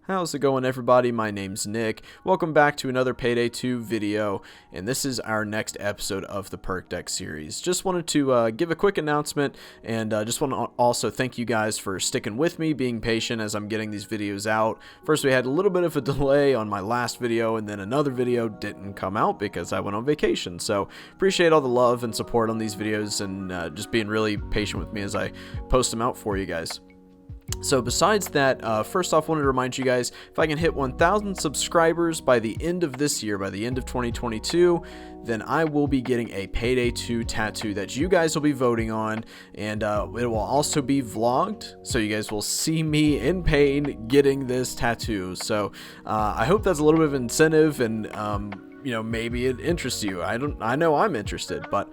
How's it going, everybody? My name's Nick. Welcome back to another Payday 2 video, and this is our next episode of the Perk Deck series. Just wanted to give a quick announcement, and just want to also thank you guys for sticking with me, being patient as I'm getting these videos out. First, we had a little bit of a delay on my last video, and then another video didn't come out because I went on vacation. So, appreciate all the love and support on these videos, and just being really patient with me as I post them out for you guys. So besides that, first off, wanted to remind you guys, if I can hit 1,000 subscribers by the end of this year, by the end of 2022, then I will be getting a Payday 2 tattoo that you guys will be voting on, and it will also be vlogged, so you guys will see me in pain getting this tattoo. So I hope that's a little bit of incentive, and you know, maybe it interests you. I know I'm interested. But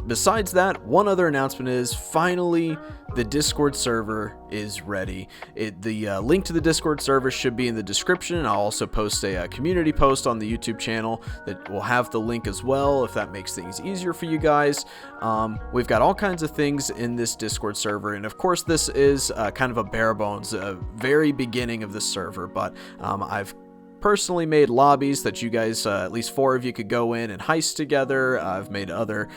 besides that, one other announcement is finally the Discord server is ready. The link to the Discord server should be in the description, and I'll also post a community post on the YouTube channel that will have the link as well, if that makes things easier for you guys. We've got all kinds of things in this Discord server, and of course this is kind of a bare bones, very beginning of the server, but I've personally made lobbies that you guys, at least 4 of you, could go in and heist together. I've made other,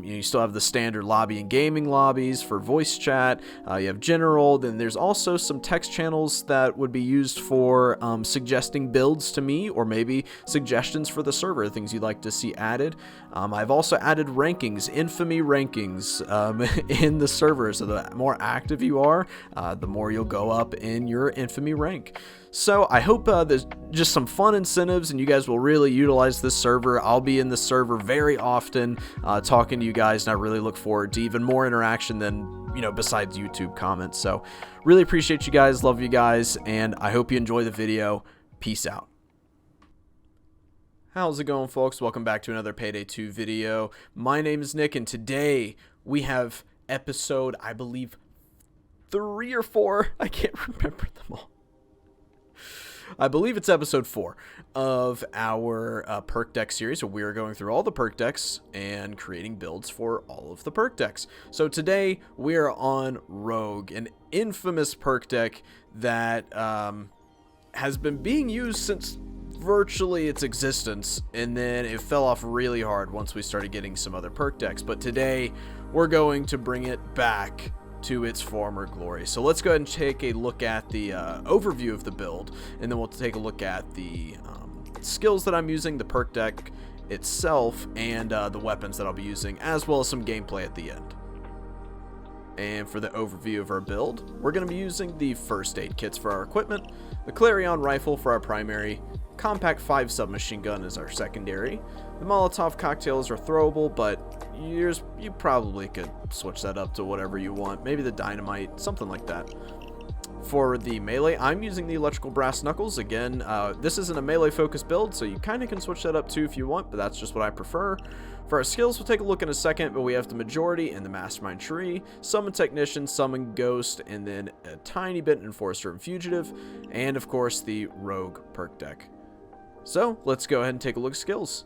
you still have the standard lobby and gaming lobbies for voice chat. You have general, then there's also some text channels that would be used for suggesting builds to me, or maybe suggestions for the server, things you'd like to see added. I've also added rankings, infamy rankings, in the server, so the more active you are, the more you'll go up in your infamy rank. So I hope there's just some fun incentives and you guys will really utilize this server. I'll be in the server very often, talking to you guys, and I really look forward to even more interaction than, you know, besides YouTube comments. So really appreciate you guys, love you guys, and I hope you enjoy the video. Peace out. How's it going, folks? Welcome back to another Payday 2 video. My name is Nick, and today we have episode, I believe, 3 or 4. I can't remember them all. I believe it's episode 4 of our perk deck series, where we are going through all the perk decks and creating builds for all of the perk decks. So today we are on Rogue, an infamous perk deck that has been being used since virtually its existence, and then it fell off really hard once we started getting some other perk decks. But today we're going to bring it back to its former glory. So let's go ahead and take a look at the overview of the build, and then we'll take a look at the skills that I'm using, the perk deck itself, and the weapons that I'll be using, as well as some gameplay at the end. And for the overview of our build, we're going to be using the first aid kits for our equipment, the Clarion rifle for our primary, Compact 5 submachine gun is our secondary. The Molotov cocktails are throwable, but you probably could switch that up to whatever you want. Maybe the dynamite, something like that. For the melee, I'm using the electrical brass knuckles. Again, this isn't a melee focused build, so you kind of can switch that up too if you want, but that's just what I prefer. For our skills, we'll take a look in a second, but we have the majority in the mastermind tree, summon technician, summon ghost, and then a tiny bit enforcer and fugitive, and of course the rogue perk deck. So let's go ahead and take a look at skills.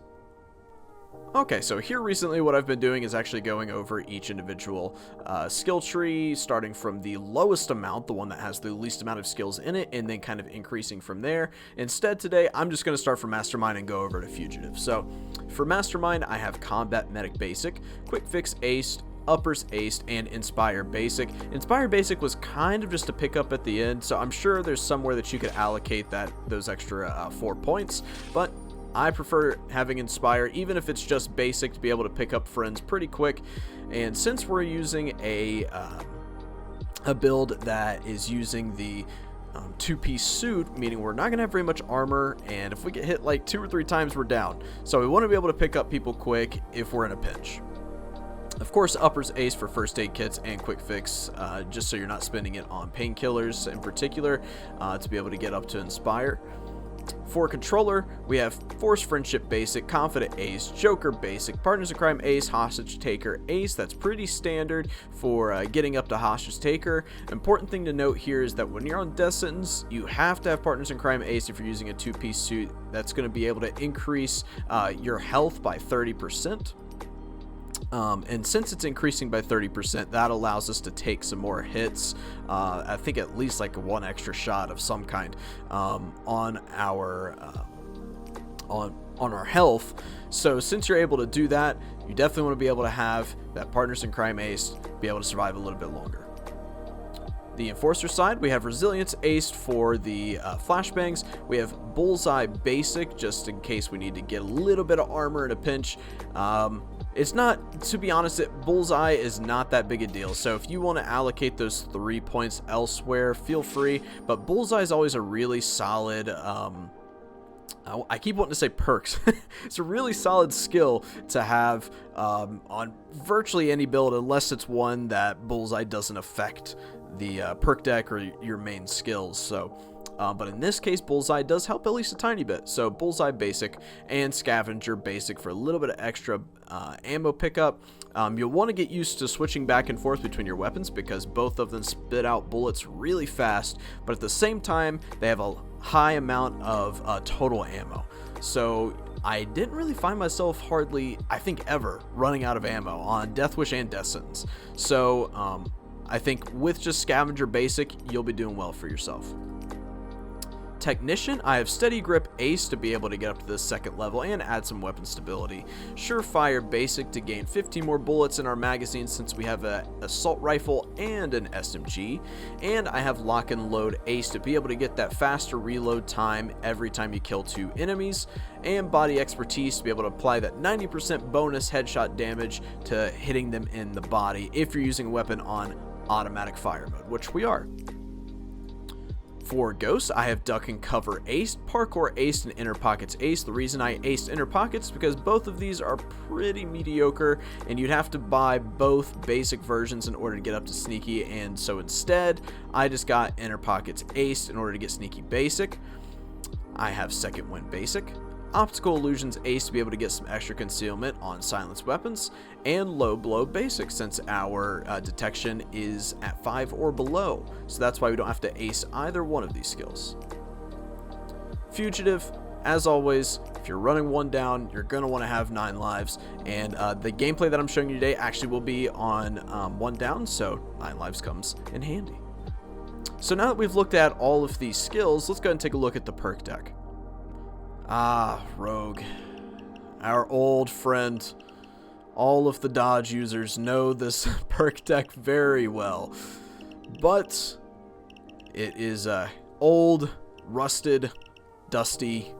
Okay, so here recently what I've been doing is actually going over each individual skill tree, starting from the lowest amount, the one that has the least amount of skills in it, and then kind of increasing from there. Instead today, I'm just going to start from Mastermind and go over to Fugitive. So for Mastermind, I have Combat Medic Basic, Quick Fix Aced, Uppers Aced, and Inspire Basic. Inspire Basic was kind of just a pickup at the end, so I'm sure there's somewhere that you could allocate those extra 4 points, but I prefer having Inspire, even if it's just basic, to be able to pick up friends pretty quick. And since we're using a build that is using the 2-piece suit, meaning we're not going to have very much armor, and if we get hit like 2 or 3 times, we're down. So we want to be able to pick up people quick if we're in a pinch. Of course, Uppers Ace for first aid kits and quick fix, just so you're not spending it on painkillers in particular, to be able to get up to Inspire. For controller, we have Force Friendship Basic, Confident Ace, Joker Basic, Partners in Crime Ace, Hostage Taker Ace. That's pretty standard for getting up to Hostage Taker. Important thing to note here is that when you're on death sentence, you have to have Partners in Crime Ace if you're using a 2-piece suit. That's going to be able to increase your health by 30%. And since it's increasing by 30%, that allows us to take some more hits. I think at least like one extra shot of some kind on our health. So since you're able to do that, you definitely want to be able to have that partners in crime ace, be able to survive a little bit longer. The enforcer side, we have resilience aced for the flashbangs. We have bullseye basic just in case we need to get a little bit of armor in a pinch. It's not, to be honest, bullseye is not that big a deal. So if you want to allocate those 3 points elsewhere, feel free. But bullseye is always a really solid, I keep wanting to say perks. It's a really solid skill to have on virtually any build, unless it's one that bullseye doesn't affect the perk deck or your main skills. So but in this case, bullseye does help at least a tiny bit. So bullseye basic and scavenger basic for a little bit of extra ammo pickup. You'll want to get used to switching back and forth between your weapons because both of them spit out bullets really fast, but at the same time they have a high amount of total ammo. So I didn't really find myself hardly, I think, ever running out of ammo on Death Wish and Death Sentence. So I think with just scavenger basic, you'll be doing well for yourself. Technician, I have steady grip ace to be able to get up to the second level and add some weapon stability. Surefire basic to gain 15 more bullets in our magazine since we have an assault rifle and an SMG. And I have lock and load ace to be able to get that faster reload time every time you kill 2 enemies. And body expertise to be able to apply that 90% bonus headshot damage to hitting them in the body if you're using a weapon on automatic fire mode, which we are. For Ghost, I have Duck and Cover aced, Parkour aced, and Inner Pockets aced. The reason I aced Inner Pockets is because both of these are pretty mediocre, and you'd have to buy both basic versions in order to get up to Sneaky, and so instead, I just got Inner Pockets aced in order to get Sneaky Basic. I have Second Wind Basic, Optical Illusions ace to be able to get some extra concealment on silenced weapons, and Low Blow basic since our detection is at 5 or below, so that's why we don't have to ace either one of these skills. Fugitive, as always, if you're running one down, you're going to want to have 9 lives, and the gameplay that I'm showing you today actually will be on one down, so 9 lives comes in handy. So now that we've looked at all of these skills, let's go ahead and take a look at the perk deck. Rogue, our old friend. All of the dodge users know this perk deck very well, but it is old, rusted, dusty.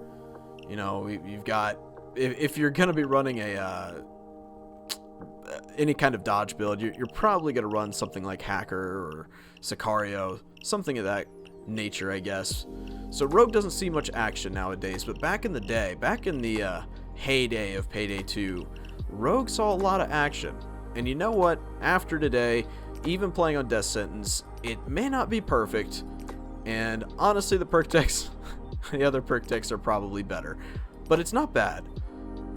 You know, you've got, if you're gonna be running any kind of dodge build, you're probably gonna run something like Hacker or Sicario, something of that nature, I guess. So Rogue doesn't see much action nowadays, but back in the day, back in the heyday of Payday 2, Rogue saw a lot of action. And you know what? After today, even playing on Death Sentence, it may not be perfect, and honestly the perk decks, the other perk decks are probably better, but it's not bad.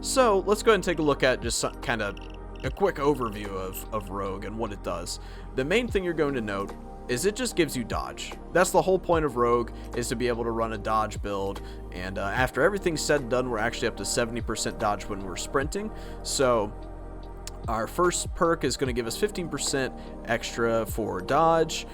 So let's go ahead and take a look at just some, kind of a quick overview of Rogue and what it does. The main thing you're going to note is it just gives you dodge. That's the whole point of Rogue, is to be able to run a dodge build, and after everything's said and done, we're actually up to 70% dodge when we're sprinting. So our first perk is going to give us 15% extra for dodge.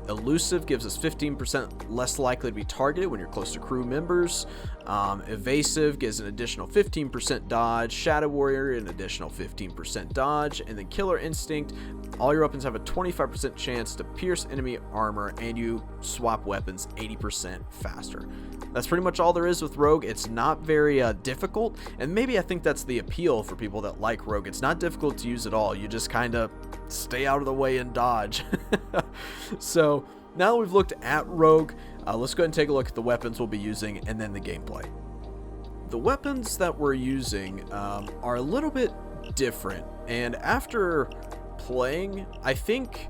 Elusive gives us 15% less likely to be targeted when you're close to crew members. Evasive gives an additional 15% dodge. Shadow Warrior an additional 15% dodge. And then Killer Instinct, all your weapons have a 25% chance to pierce enemy armor, and you swap weapons 80% faster. That's pretty much all there is with Rogue. It's not very difficult, and maybe I think that's the appeal for people that like Rogue. It's not difficult to use at all. You just kind of stay out of the way and dodge. So now that we've looked at Rogue, let's go ahead and take a look at the weapons we'll be using and then the gameplay. The weapons that we're using are a little bit different, and after playing, I think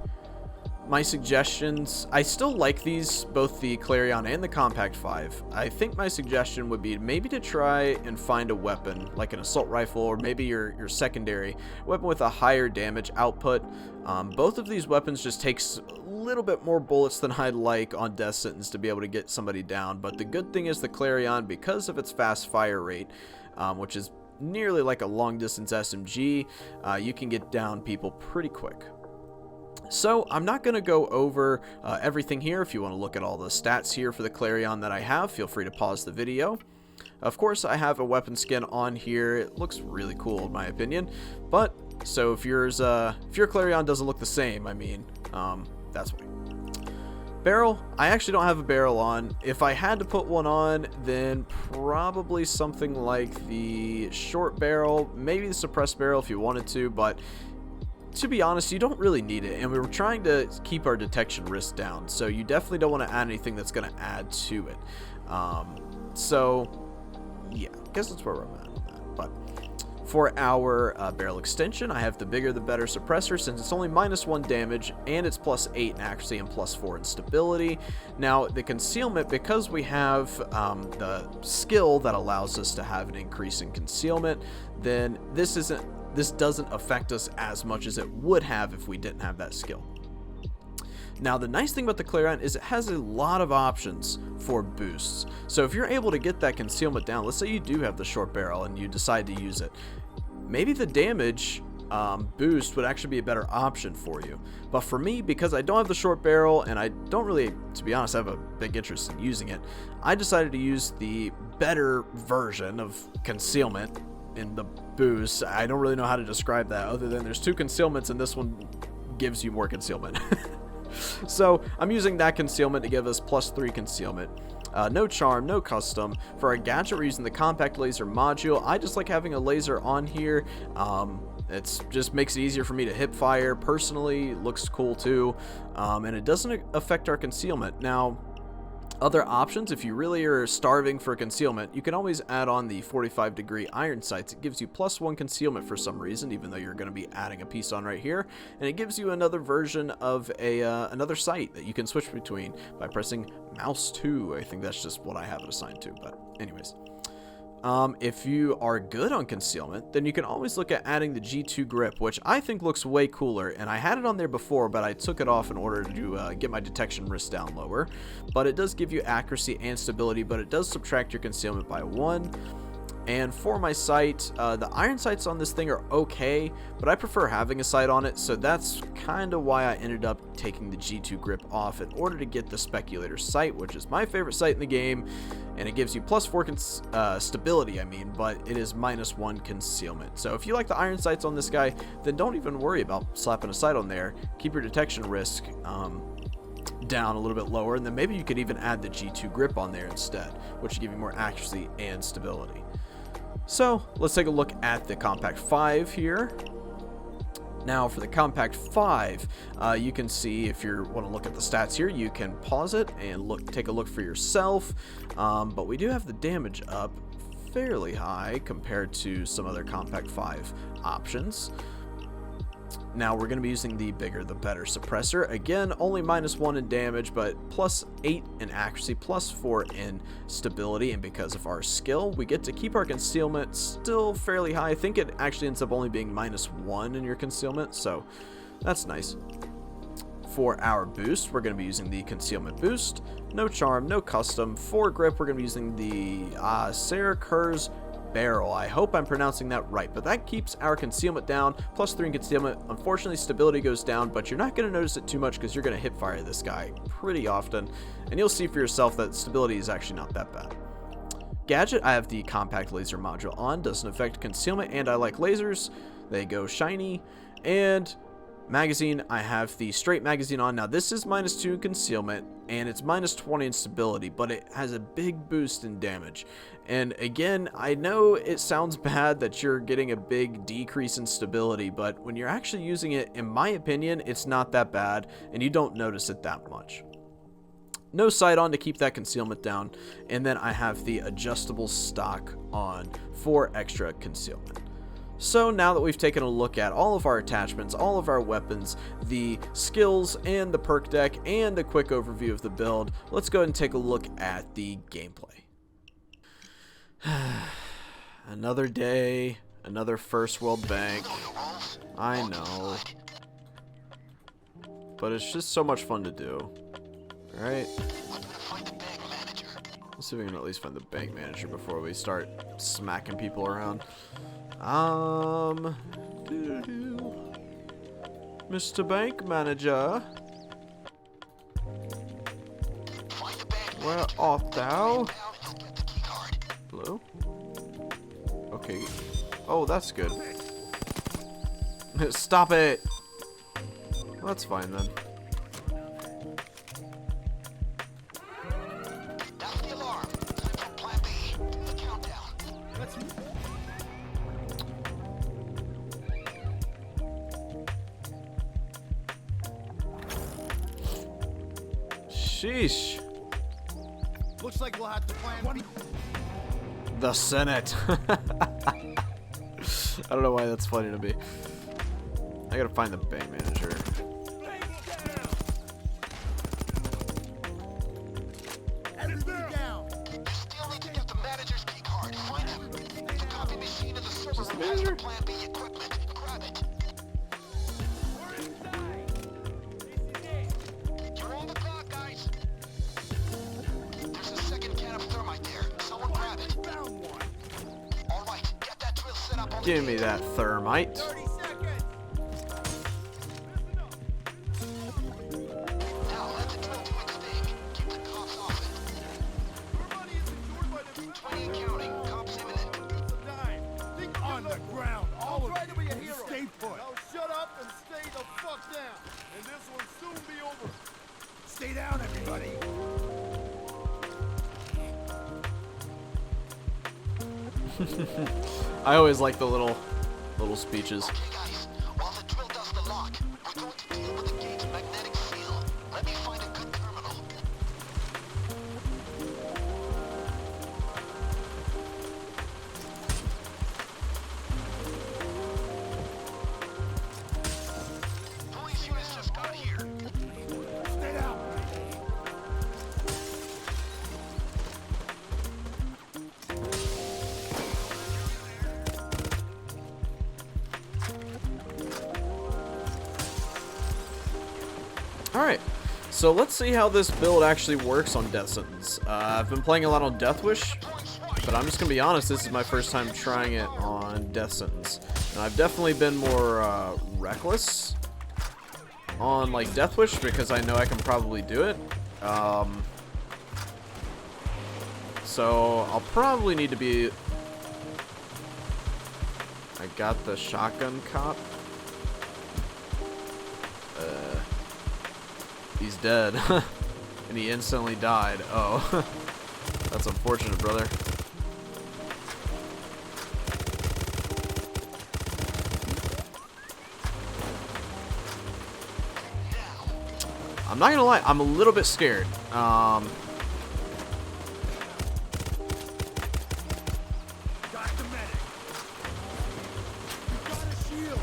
my suggestions, I still like these, both the Clarion and the Compact 5. I think my suggestion would be maybe to try and find a weapon, like an assault rifle, or maybe your secondary weapon with a higher damage output. Both of these weapons just takes a little bit more bullets than I'd like on Death Sentence to be able to get somebody down, but the good thing is the Clarion, because of its fast fire rate, which is nearly like a long distance SMG, you can get down people pretty quick. So I'm not going to go over everything here. If you want to look at all the stats here for the Clarion that I have, feel free to pause the video. Of course, I have a weapon skin on here. It looks really cool in my opinion. But so if your Clarion doesn't look the same, I mean, that's why. Barrel, I actually don't have a barrel on. If I had to put one on, then probably something like the short barrel, maybe the suppressed barrel if you wanted to, but to be honest, you don't really need it, and we were trying to keep our detection risk down, so you definitely don't want to add anything that's going to add to it. So yeah, I guess that's where I'm at on that. But for our barrel extension, I have the bigger the better suppressor, since it's only -1 damage and it's +8 in accuracy and +4 in stability. Now the concealment, because we have the skill that allows us to have an increase in concealment, then this doesn't affect us as much as it would have if we didn't have that skill. Now the nice thing about the Clarion is it has a lot of options for boosts. So if you're able to get that concealment down, let's say you do have the short barrel and you decide to use it, maybe the damage boost would actually be a better option for you. But for me, because I don't have the short barrel and I don't really, to be honest, have a big interest in using it, I decided to use the better version of concealment in the boost. I don't really know how to describe that other than there's 2 concealments and this one gives you more concealment. So I'm using that concealment to give us +3 concealment. No charm, no custom. For our gadget, we're using the compact laser module. I just like having a laser on here. It just makes it easier for me to hip fire. Personally, it looks cool too, and it doesn't affect our concealment. Now, other options, if you really are starving for concealment, you can always add on the 45-degree iron sights. It gives you +1 concealment for some reason, even though you're going to be adding a piece on right here. And it gives you another version of another sight that you can switch between by pressing mouse 2. I think that's just what I have it assigned to, but anyways. If you are good on concealment, then you can always look at adding the G2 grip, which I think looks way cooler, and I had it on there before, but I took it off in order to get my detection risk down lower. But it does give you accuracy and stability, but it does subtract your concealment by 1. And for my sight, the iron sights on this thing are okay, but I prefer having a sight on it, so that's kind of why I ended up taking the G2 grip off in order to get the speculator sight, which is my favorite sight in the game, and it gives you +4 stability, but it is -1 concealment. So if you like the iron sights on this guy, then don't even worry about slapping a sight on there. Keep your detection risk down a little bit lower, and then maybe you could even add the G2 grip on there instead, which will give you more accuracy and stability. So let's take a look at the Compact 5 here. Now for the Compact 5, you can see, if you want to look at the stats here, you can pause it and take a look for yourself. But we do have the damage up fairly high compared to some other Compact 5 options. Now we're going to be using the bigger the better suppressor. Again, only -1 in damage, but +8 in accuracy, +4 in stability, and because of our skill, we get to keep our concealment still fairly high. I think it actually ends up only being -1 in your concealment, so that's nice. For our boost, we're going to be using the concealment boost. No charm, no custom. For grip, we're going to be using the Sarah Kerr's barrel. I hope I'm pronouncing that right, but that keeps our concealment down, +3 in concealment. Unfortunately, stability goes down, but you're not going to notice it too much because you're going to hip fire this guy pretty often, and you'll see for yourself that stability is actually not that bad. Gadget, I have the compact laser module on, doesn't affect concealment, and I like lasers. They go shiny. And magazine, I have the straight magazine on. Now this is -2 in concealment and it's -20 in stability, but it has a big boost in damage. And again, I know it sounds bad that you're getting a big decrease in stability, but when you're actually using it, in my opinion, it's not that bad and you don't notice it that much. No sight on to keep that concealment down, and then I have the adjustable stock on for extra concealment. So now that we've taken a look at all of our attachments, all of our weapons, the skills, and the perk deck, and a quick overview of the build, let's go ahead and take a look at the gameplay. Another day, another first world bank. I know. But it's just so much fun to do. Alright. Let's see if we can at least find the bank manager before we start smacking people around. Mr. Bank Manager, where art thou? Hello? Okay. Oh, that's good. Stop it! Well, that's fine then. That's the alarm. Time for plan B. The countdown. Let's move. Sheesh. Looks like we'll have to plan B. The Senate. I don't know why that's funny to me. I gotta find the bank manager. Everything down. You still need to get the manager's key card. Find him. The copy machine in the server room has the plan B equipment. Grab it. You're on the clock, guys. There's a second can of thermite there. Someone grab it. Found one. All right, get that drill set up on the Give me that thermite. 30 seconds. Now let the drill do its thing. Keep the cops off it. Your money is secured by the 20 and counting. Cops imminent. On the ground. All of you. Stay put. Now shut up and stay the fuck down. And this will soon be over. Stay down, everybody. I always like the little speeches. Okay, guys. While the drill does the lock, we're going to deal with the gate's magnetic field. Let me find a good terminal. Police units just got here. Stay down. Alright, so let's see how this build actually works on Death Sentence. I've been playing a lot on Death Wish, but I'm just going to be honest, this is my first time trying it on Death Sentence. And I've definitely been more reckless on like Death Wish because I know I can probably do it. So I'll probably need to be... I got the shotgun cop. He's dead. And he instantly died. Oh. That's unfortunate, brother. I'm not gonna lie, I'm a little bit scared. Got the medic. You got a shield.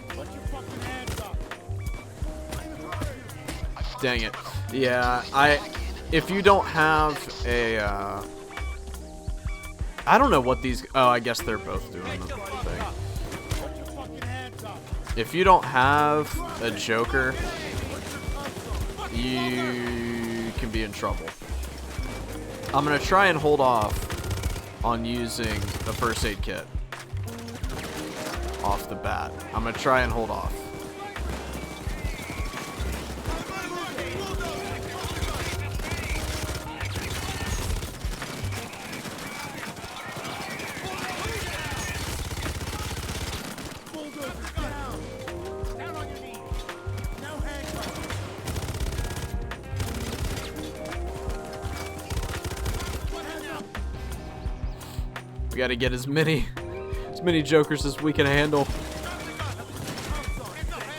Put your fucking hands up. Dang it. Yeah, if you don't have a, I don't know what these, oh, I guess they're both doing the thing. Put your fucking hands up. If you don't have a Joker, you can be in trouble. I'm gonna try and hold off on using the first aid kit off the bat. I'm gonna try and hold off. Bulldozers down. Down on your knees. No handcuffs. Hands up. We gotta get as many Jokers as we can handle.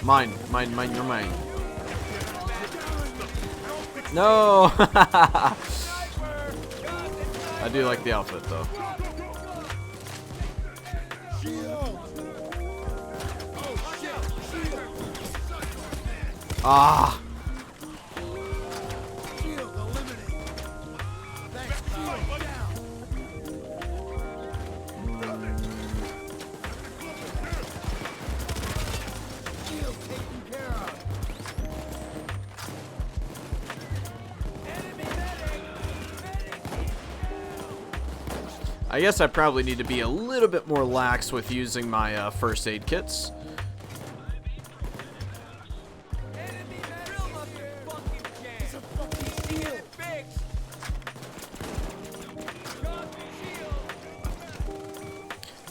Mine, you're mine. No! I do like the outfit though. Ah! Shield eliminated. Thanks. Shield down. I guess I probably need to be a little bit more lax with using my first aid kits.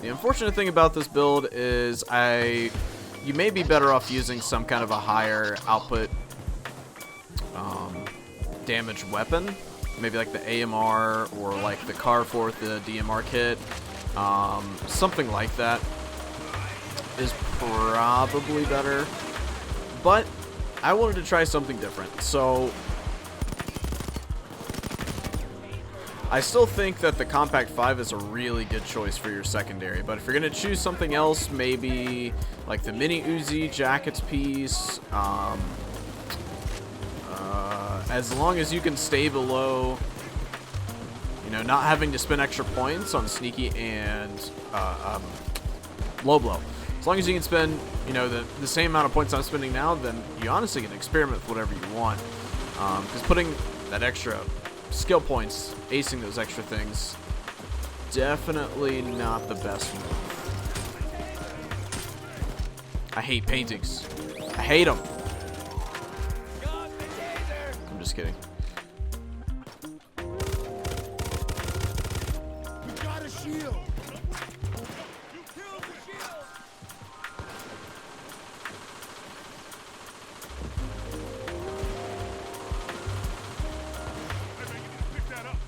The unfortunate thing about this build is you may be better off using some kind of a higher output damage weapon. Maybe like the AMR or like the CAR with the DMR kit. Something like that is probably better. But I wanted to try something different. So I still think that the Compact 5 is a really good choice for your secondary, but if you're going to choose something else, maybe like the Mini Uzi Jackets piece, as long as you can stay below, you know, not having to spend extra points on Sneaky and Low Blow. As long as you can spend, you know, the same amount of points I'm spending now, then you honestly can experiment with whatever you want. Because putting that extra skill points, acing those extra things, definitely not the best move. I hate paintings. I hate them. I'm just kidding. We got a shield. You killed the shield. Pick that up.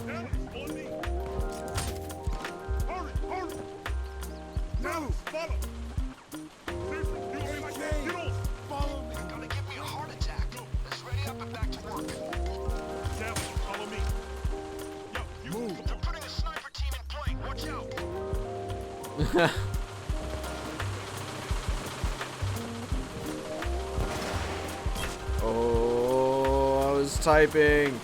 That is on me. Hurry, hurry. Move, follow. Follow me. You're gonna give me a heart attack. Let's ready up and back to work. Jeff, follow me. Yo, you move. They're putting a sniper team in play. Watch out. Oh, I was typing.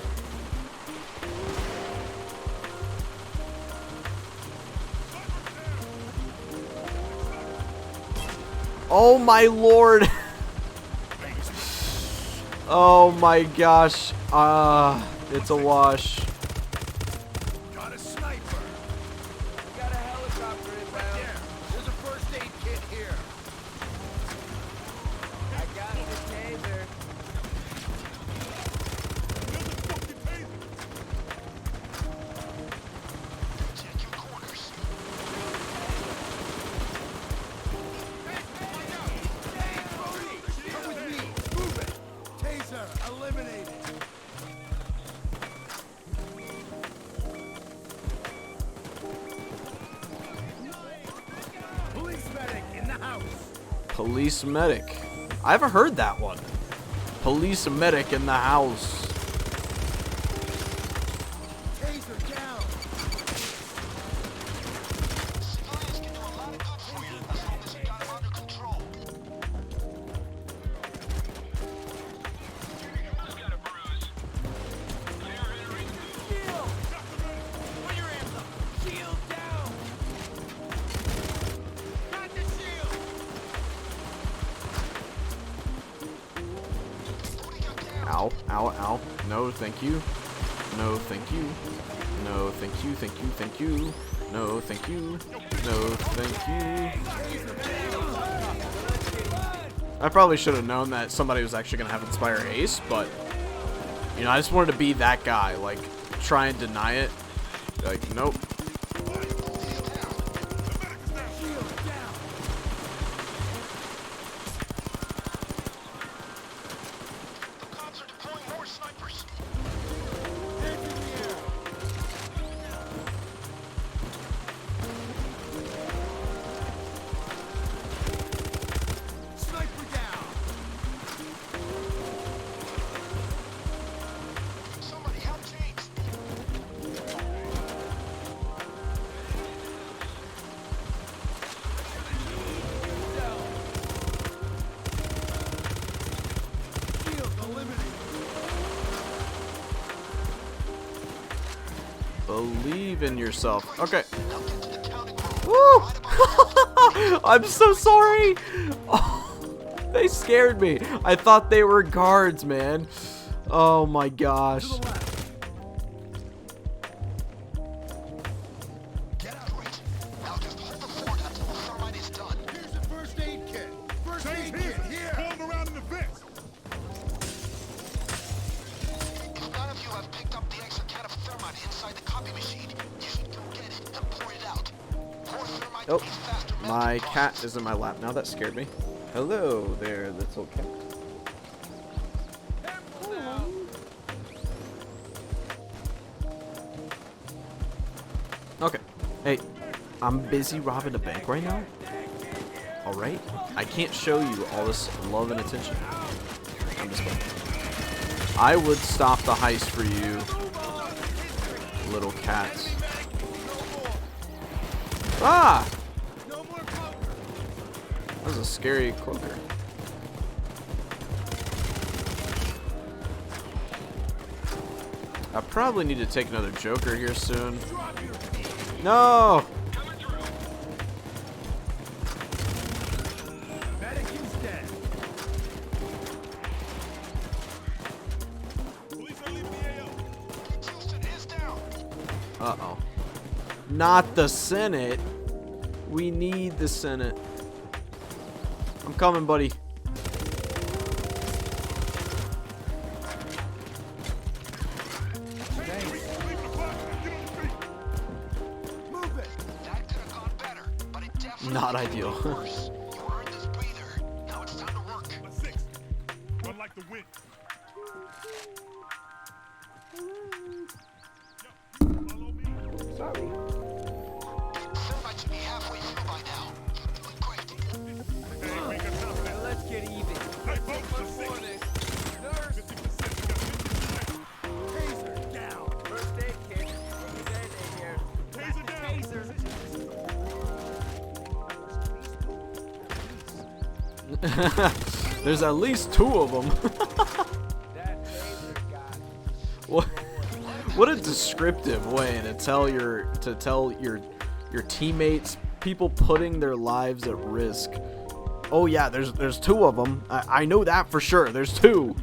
Oh my lord. Oh my gosh. It's a wash. Got a sniper. Got a helicopter inbound. There. There's a first aid kit here. I got the taser. Check your corners. Come with me. Move it. Taser eliminated. Police medic in the house. Police medic. I haven't heard that one. Police medic in the house. Taser down. Civilians can do a lot of good for you as long as you got them under control. Shield! Put your hands up. Shield down. Got the shield. Ow, ow, ow. No, thank you. No, thank you. No, thank you, thank you, thank you. No, thank you. No, thank you. I probably should have known that somebody was actually going to have Inspire Ace, but, you know, I just wanted to be that guy. Like, try and deny it. Like, nope. Believe in yourself. Okay. Woo! I'm so sorry. Oh, they scared me. I thought they were guards, man. Oh my gosh. Oh, my cat is in my lap now. That scared me. Hello there, little cat. Okay. Hey, I'm busy robbing a bank right now. Alright? I can't show you all this love and attention. I'm just playing. I would stop the heist for you, little cats. Ah! That was a scary cloaker. I probably need to take another Joker here soon. No! Uh-oh. Not the Senate. We need the Senate. I'm coming, buddy. Not ideal. Sorry. Let's get even. Taser down. First aid kit. Payday here. Taser. There's at least 2 of them. That taser got. What a descriptive way to tell your teammates, people putting their lives at risk. Oh yeah, there's 2 of them. I know that for sure. There's 2.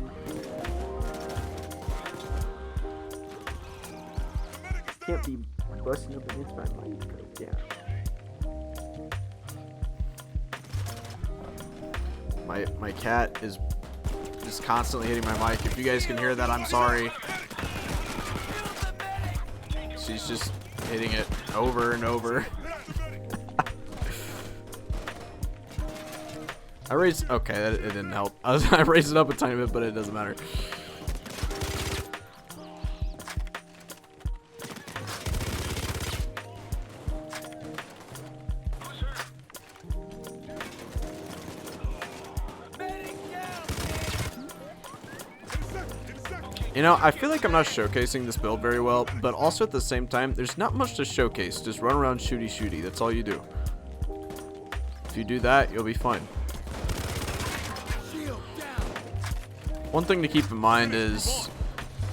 Can't be busting up against my mic. Yeah. My cat is just constantly hitting my mic. If you guys can hear that, I'm sorry. She's just hitting it over and over. Okay, it didn't help. I raised it up a tiny bit, but it doesn't matter. You know, I feel like I'm not showcasing this build very well, but also at the same time, there's not much to showcase. Just run around shooty. That's all you do. If you do that, you'll be fine. One thing to keep in mind is,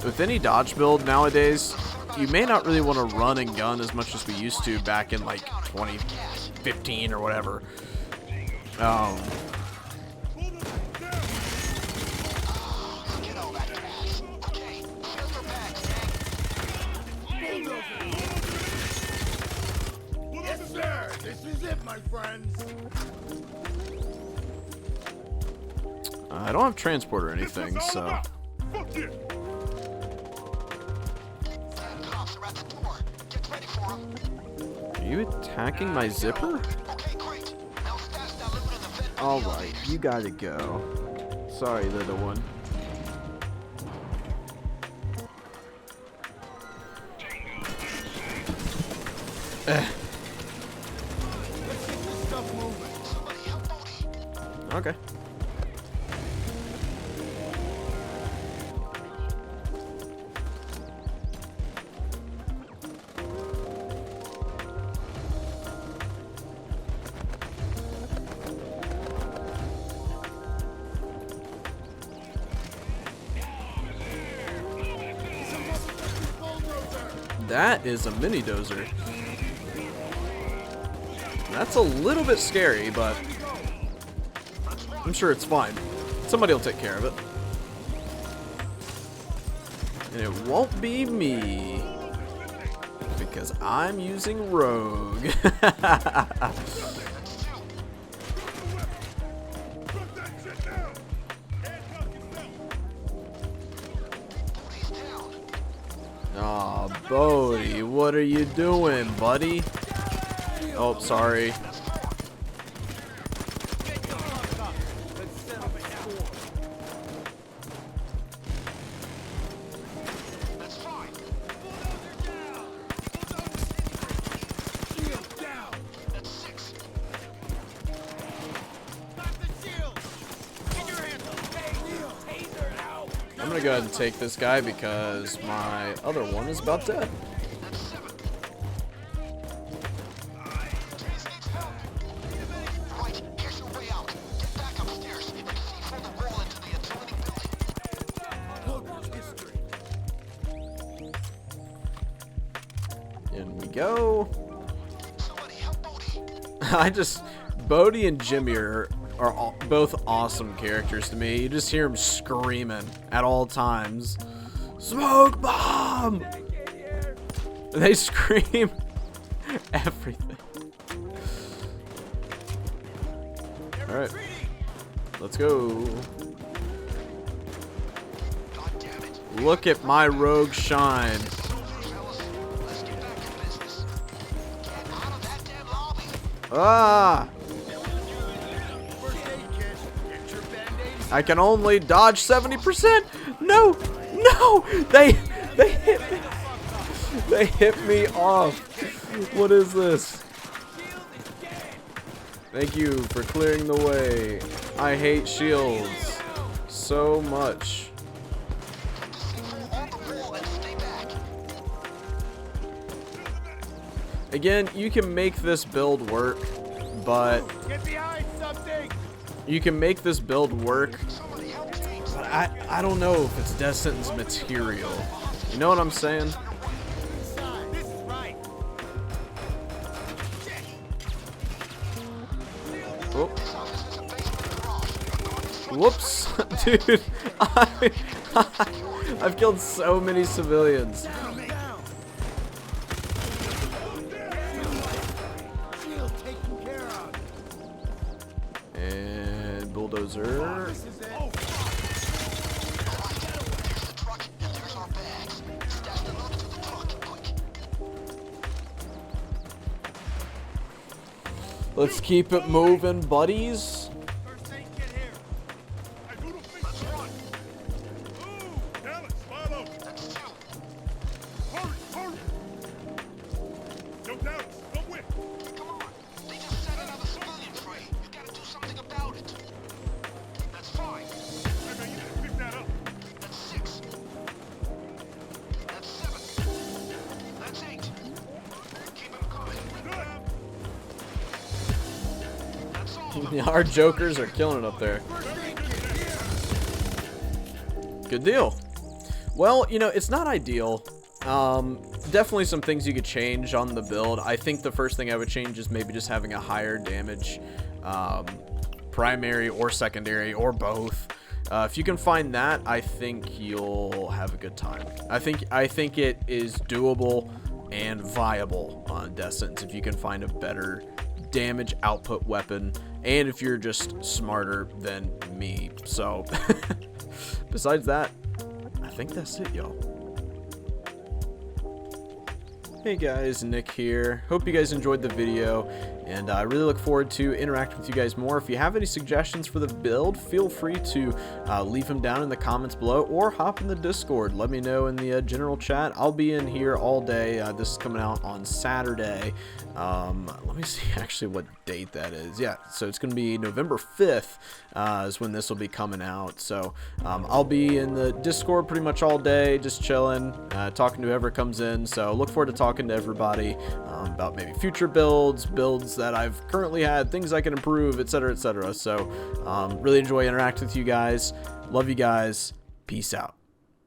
with any dodge build nowadays, you may not really want to run and gun as much as we used to back in like 2015 or whatever. This is it, my friends. I don't have transport or anything, so. Are you attacking my zipper? Alright, you gotta go. Sorry, little one. Okay. That is a mini dozer. That's a little bit scary, but I'm sure it's fine. Somebody will take care of it. And it won't be me, because I'm using Rogue. Aw, Bodie, what are you doing, buddy? Oh, sorry. I'm gonna go ahead and take this guy because my other one is about dead. In we go. Bodhi and Jimmy are both awesome characters to me. You just hear them screaming at all times. Smoke bomb! They scream everything. Alright. Let's go. Look at my rogue shine. Ah! I can only dodge 70%. No, no, they hit me. They hit me off. What is this? Thank you for clearing the way. I hate shields so much. Again, you can make this build work, but you can make this build work, but I don't know if it's Death Sentence material. You know what I'm saying? Oh. Whoops, dude! I've killed so many civilians. And bulldozer. Let's keep it moving, buddies. Our jokers are killing it up there. Good deal. Well, you know, it's not ideal. Definitely some things you could change on the build. I think the first thing I would change is maybe just having a higher damage primary or secondary or both. If you can find that, I think you'll have a good time. I think it is doable and viable on Death Sentence if you can find a better damage output weapon, and if you're just smarter than me. So besides that, I think that's it, y'all. Hey guys, Nick here. Hope you guys enjoyed the video, and I really look forward to interacting with you guys more. If you have any suggestions for the build, feel free to leave them down in the comments below, or hop in the Discord. Let me know in the general chat. I'll be in here all day. This is coming out on Saturday. Let me see actually what date that is. Yeah, so it's going to be November 5th is when this will be coming out. So I'll be in the Discord pretty much all day, just chilling, talking to whoever comes in. So look forward to talking to everybody about maybe future builds that I've currently had, things I can improve, etc., etc. So really enjoy interacting with you guys. Love you guys. Peace out.